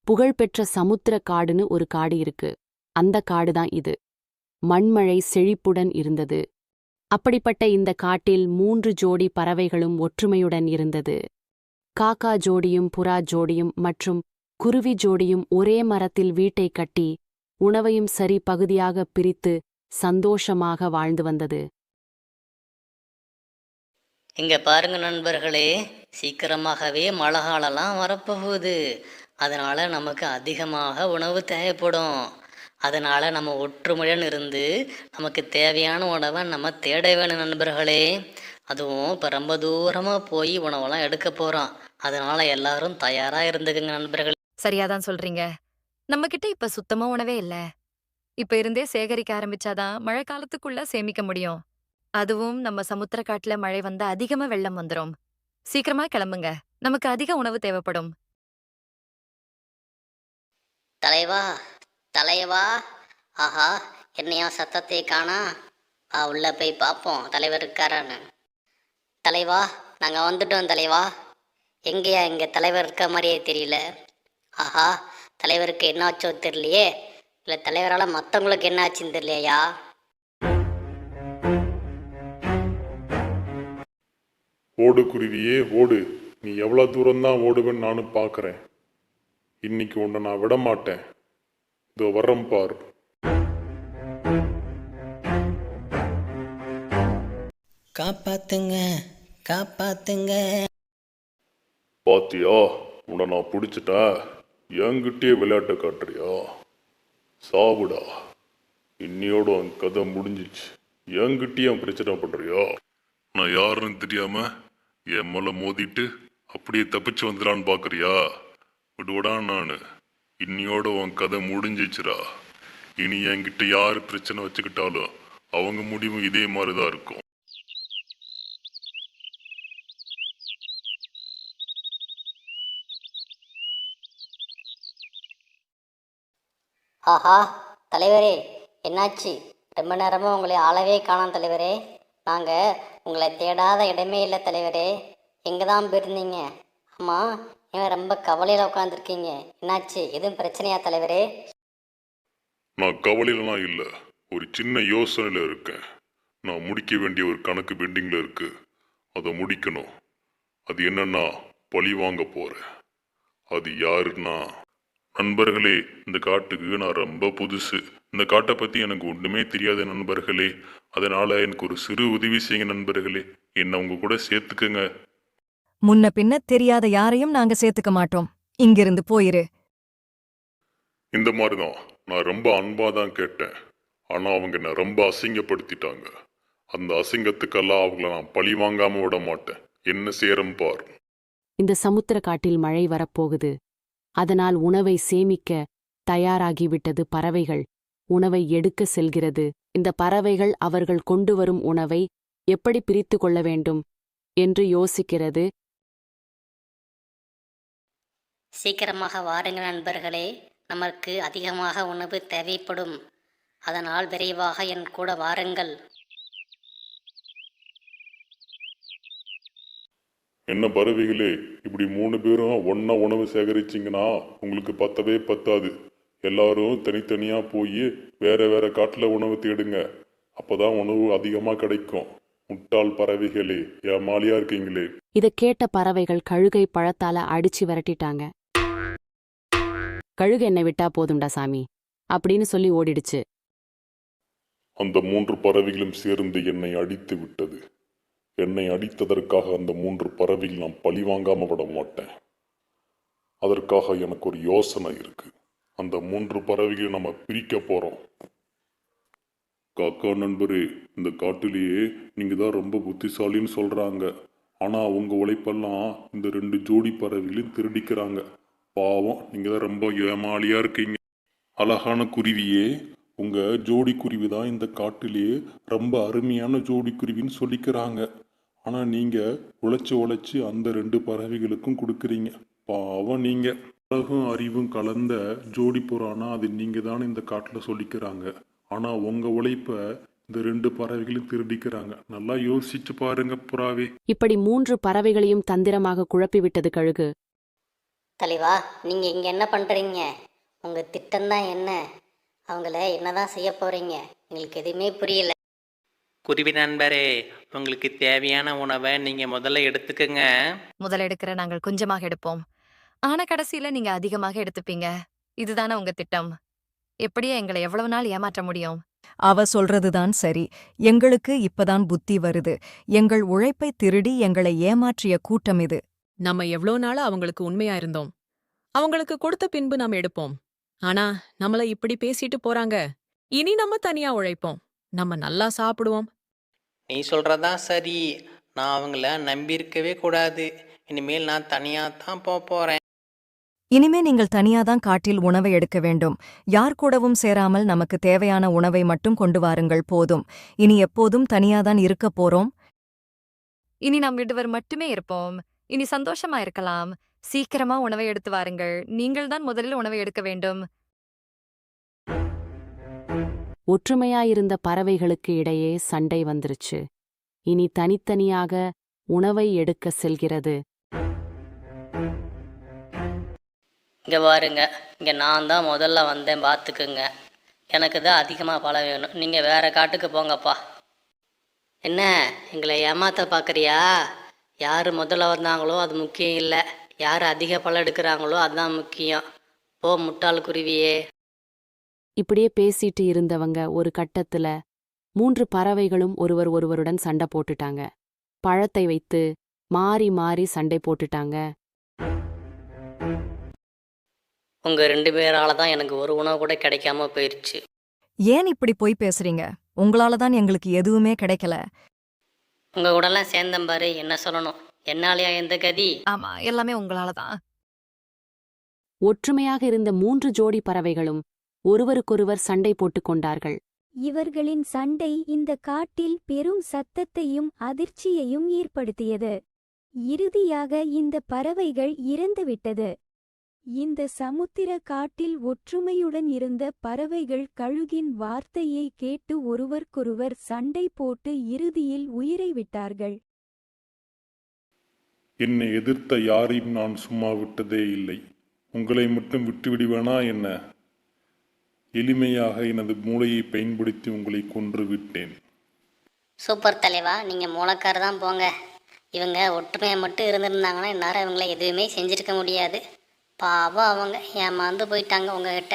புகழ்பெற்ற சமுத்திர காடுன்னு ஒரு காடு இருக்கு. அந்த காடுதான் இது. மண்மழை செழிப்புடன் இருந்தது. அப்படிப்பட்ட இந்த காட்டில் 3 ஜோடி பறவைகளும் ஒற்றுமையுடன் இருந்தது. காக்கா ஜோடியும் புறா ஜோடியும் மற்றும் குருவி ஜோடியும் ஒரே மரத்தில் வீட்டை கட்டி உணவையும் சரி பகுதியாக பிரித்து சந்தோஷமாக வாழ்ந்து வந்தது. இங்க பாருங்க நண்பர்களே, சீக்கிரமாகவே மழை காலம்லாம் வரப்போகுது. அதனால நமக்கு அதிகமாக உணவு தேவைப்படும். அதனால நம்ம ஒற்றுமையுடன் இருந்து நமக்கு தேவையான உணவை நம்ம தேட வேணும் நண்பர்களே. அதுவும் இப்போ ரொம்ப தூரமாக போய் உணவெல்லாம் எடுக்க போகிறோம். அதனால எல்லாரும் தயாராக இருந்துக்குங்க நண்பர்களே. சரியாதான் சொல்றீங்க. நம்ம கிட்ட இப்ப சுத்தமா உணவே இல்ல. இப்ப இருந்தே சேகரிக்க ஆரம்பிச்சாதான் மழை காலத்துக்குள்ள சேமிக்க முடியும். அதுவும் நம்ம சமுத்திர காட்டுல மழை வந்தா அதிகமா வெள்ளம் வந்துரும். சீக்கிரமா கிளம்புங்க. நமக்கு அதிக உணவு தேவைப்படும். தலைவா, தலைவா, ஆஹா, என்னையா சத்தத்தை காணா? உள்ள போய் பார்ப்போம் தலைவர் இருக்காரான்னு. தலைவா, நாங்கள் வந்துட்டோம் தலைவா. எங்கேயா இங்கே தலைவர் இருக்க மாதிரியே தெரியல. ஆஹா, தலைவருக்கு என்ன ஆச்சோ தெரியலையே. இல்லை தலைவரால் மற்றவங்களுக்கு என்ன ஆச்சுன்னு தெரியலையா? ஓடு குருவியே ஓடு, நீ எவ்வளோ தூரம்தான் ஓடுவேன்னு நானும் பார்க்குறேன். இன்னைக்கு உன்னை நான் விட மாட்டேன். இதோ வர்றேன் பார். காப்பாத்துங்க, காப்பாத்துங்க. பாத்தியா, உன்னை நான் பிடிச்சிட்டேன். என்கிட்டயே விளையாட்டை காட்டுறியா? சாவுடா. இன்னையோட உன் கதை முடிஞ்சிச்சு. என்கிட்டயே பிரச்சனை பண்ணுறியா? நான் யாருன்னு தெரியாம என் மேல மோதிட்டு அப்படியே தப்பிச்சு வந்துடான்னு பார்க்குறியா? விடுவடா நான். இன்னையோட உன் கதை முடிஞ்சிச்சுரா. இனி என்கிட்ட யார் பிரச்சனை வச்சுக்கிட்டாலும் அவங்க முடிவும் இதே மாதிரி தான் இருக்கும். ஆஹா, தலைவரே என்னாச்சு? ரொம்ப நேரமாக உங்களை ஆளவே காணோம் தலைவரே. நாங்கள் உங்களை தேடாத இடமே இல்லை தலைவரே. எங்கே தான் போயிருந்தீங்க? ஆமாம், ஏன் ரொம்ப கவலையில் உட்காந்துருக்கீங்க? என்னாச்சு? எதுவும் பிரச்சனையா தலைவரே? நான் கவலையிலலாம் இல்லை, ஒரு சின்ன யோசனையில் இருக்கேன். நான் முடிக்க வேண்டிய ஒரு கணக்கு பெண்டிங்கில் இருக்கு. அதை முடிக்கணும். அது என்னன்னா, பழி வாங்க போகிறேன். அது யாருன்னா, நண்பர்களே, இந்த காட்டுக்கு நான் ரொம்ப புதுசு. இந்த காட்டை பற்றி எனக்கு ஒன்றுமே தெரியாத நண்பர்களே. அதனால் எனக்கு ஒரு சிறு உதவி செய்யுங்க நண்பர்களே. என்னை உங்க கூட சேர்த்துக்கங்க. முன்ன பின்ன தெரியாத யாரையும் நாங்க சேர்த்துக்க மாட்டோம். இங்கிருந்து போயிரு. இந்த மாதிரி தான் நான் ரொம்ப அன்பாக தான் கேட்டேன். ஆனால் அவங்க என்னை ரொம்ப அசிங்கப்படுத்திட்டாங்க. அந்த அசிங்கத்துக்கெல்லாம் அவங்கள நான் பழி வாங்காமல் விட மாட்டேன். என்ன சேரம் பார். இந்த சமுத்திர காட்டில் மழை வரப்போகுது. அதனால் உணவை சேமிக்க தயாராகிவிட்டது பறவைகள். உணவை எடுக்க செல்கிறது. இந்த பறவைகள் அவர்கள் கொண்டு வரும் உணவை எப்படி பிரித்து கொள்ள வேண்டும் என்று யோசிக்கிறது. சீக்கிரமாக வாருங்க நண்பர்களே, நமக்கு அதிகமாக உணவு தேவைப்படும். அதனால் விரைவாக என் கூட வாருங்கள். என்ன பறவைகளே, இப்படி 3 பேரும் ஒன்றா உணவு சேகரிச்சிங்கன்னா உங்களுக்கு பத்தவே பத்தாது. எல்லாரும் தனித்தனியாக போய் வேற வேற காட்டில் உணவு தேடுங்க. அப்போதான் உணவு அதிகமாக கிடைக்கும். முட்டாள் பறவைகளே, ஏமாலியா இருக்கீங்களே. இதை கேட்ட பறவைகள் கழுகை பழத்தால அடிச்சு விரட்டிட்டாங்க. கழுகு என்னை விட்டா போதும்டா சாமி அப்படின்னு சொல்லி ஓடிடுச்சு. அந்த 3 பறவைகளும் சேர்ந்து என்னை அடித்து விட்டது. என்னை அடித்ததற்காக அந்த 3 பறவைகள் நான் பழி வாங்காம விட மாட்டேன். அதற்காக எனக்கு ஒரு யோசனை இருக்கு. அந்த 3 பறவைகளை நம்ம பிரிக்க போறோம். காக்கா நண்பரே, இந்த காட்டிலேயே நீங்க தான் ரொம்ப புத்திசாலின்னு சொல்றாங்க. ஆனா உங்க உழைப்பெல்லாம் இந்த 2 ஜோடி பறவைகளையும் திருடிக்கிறாங்க. பாவம், நீங்க தான் ரொம்ப ஏமாளியா இருக்கீங்க. அழகான குருவியே, உங்க ஜோடி குருவி தான் இந்த காட்டிலேயே ரொம்ப அருமையான ஜோடி குருவின்னு சொல்லிக்கிறாங்க. ஆனா நீங்க உழைச்சு அந்த 2 பறவைகளுக்கும் கொடுக்குறீங்க. பாவம் நீங்க. அழகும் அறிவும் கலந்த ஜோடி புறானா அது நீங்க தானே இந்த காட்டுல சொல்லிக்கிறாங்க. ஆனா உங்க உழைப்ப இந்த 2 பறவைகளும் திருடிக்கிறாங்க. நல்லா யோசிச்சு பாருங்க புறாவே. இப்படி 3 பறவைகளையும் தந்திரமாக குழப்பிவிட்டது கழுகு. தலைவா, நீங்கள் இங்கே என்ன பண்ணுறீங்க? உங்கள் திட்டம்தான் என்ன? அவங்கள என்னதான் செய்ய போகிறீங்க? எங்களுக்கு எதுவுமே புரியல. குருவி நண்பரே, உங்களுக்கு தேவையான உணவை நீங்கள் முதல்ல எடுத்துக்கங்க. முதல்ல எடுக்கிற நாங்கள் கொஞ்சமாக எடுப்போம். ஆனா கடைசியில நீங்க அதிகமாக எடுத்துப்பீங்க. இதுதானே உங்க திட்டம்? எப்படியே எங்களை எவ்வளவு நாள் ஏமாற்ற முடியும்? அவ சொல்றதுதான் சரி. எங்களுக்கு இப்பதான் புத்தி வருது. எங்கள் உழைப்பை திருடி எங்களை ஏமாற்றிய கூட்டம் இது. நம்ம எவ்ளோ நாளா அவங்களுக்கு உண்மையா இருந்தோம். அவங்களுக்கு கொடுத்த பின்பு நாம எடுப்போம். ஆனா நம்மள இப்படி பேசிட்டு போறாங்க. இனி நம்ம தனியா உழைப்போம். நம்ம நல்லா சாப்பிடுவோம். நீ சொல்கிறதான் சரி. நான் அவங்கள நம்பியிருக்கவே கூடாது. இனிமேல் நான் தனியாக தான் போகிறேன். இனிமே நீங்கள் தனியாதான் காட்டில் உணவை எடுக்க வேண்டும். யார் கூடவும் சேராமல் நமக்கு தேவையான உணவை மட்டும் கொண்டு வாருங்கள் போதும். இனி எப்போதும் தனியாதான் இருக்கப் போறோம். இனி நாம் இருவர் மட்டுமே இருப்போம். இனி சந்தோஷமா இருக்கலாம். சீக்கிரமா உணவை எடுத்து வாருங்கள். நீங்கள்தான் முதலில் உணவை எடுக்க வேண்டும். ஒற்றுமையாயிருந்த பறவைகளுக்கு இடையே சண்டை வந்துருச்சு. இனி தனித்தனியாக உணவை எடுக்க செல்கிறது. இங்கே பாருங்க, இங்கே நான் தான் முதல்ல வந்தேன், பார்த்துக்குங்க. எனக்கு தான் அதிகமாக பழம் வேணும். நீங்கள் வேறு காட்டுக்கு போங்கப்பா. என்ன, எங்களை ஏமாத்த பார்க்குறியா? யார் முதல்ல வந்தாங்களோ அது முக்கியம் இல்லை. யார் அதிக பழம் எடுக்கிறாங்களோ அதுதான் முக்கியம். போ முட்டாள் குருவியே. இப்படியே பேசிட்டு இருந்தவங்க ஒரு கட்டத்துல 3 பறவைகளும் ஒருவருடன் சண்டை போட்டுட்டாங்க. பழத்தை வைத்து மாறி மாறி சண்டை போட்டுட்டாங்க. உங்கள் 2 பேரால தான் எனக்கு ஒரு உணவு கூட கிடைக்காம போயிடுச்சு. ஏன் இப்படி போய் பேசுறீங்க? உங்களால தான் எங்களுக்கு எதுவுமே கிடைக்கல. உங்கள் கூடலாம் சேர்ந்தேன் பாரு, என்ன சொல்லணும்? என்னாலயா எந்த கதி? ஆமா, எல்லாமே உங்களால தான். ஒற்றுமையாக இருந்த 3 ஜோடி பறவைகளும் ஒருவருக்கொருவர் சண்டை போட்டுக் கொண்டார்கள். இவர்களின் சண்டை இந்த காட்டில் பெரும் சத்தத்தையும் அதிர்ச்சியையும் ஏற்படுத்தியது. இறுதியாக இந்த பறவைகள் இறந்துவிட்டது. இந்த சமுத்திர காட்டில் ஒற்றுமையுடன் இருந்த பறவைகள் கழுகின் வார்த்தையை கேட்டு ஒருவருக்கொருவர் சண்டை போட்டு இறுதியில் உயிரை விட்டார்கள். என்னை எதிர்த்த யாரையும் நான் சும்மா விட்டதே இல்லை. உங்களை மட்டும் விட்டுவிடுவேனா என்ன? எளிமையாக எனது மூளையை பயன்படுத்தி உங்களை கொன்று விட்டேன். சூப்பர் தலைவா, நீங்கள் மூலக்கார தான் போங்க. இவங்க ஒற்றுமையாக மட்டும் இருந்திருந்தாங்கன்னா இந்நேரம் இவங்களை எதுவுமே செஞ்சிருக்க முடியாது. பாவம், அவங்க ஏமாந்து போயிட்டாங்க உங்ககிட்ட.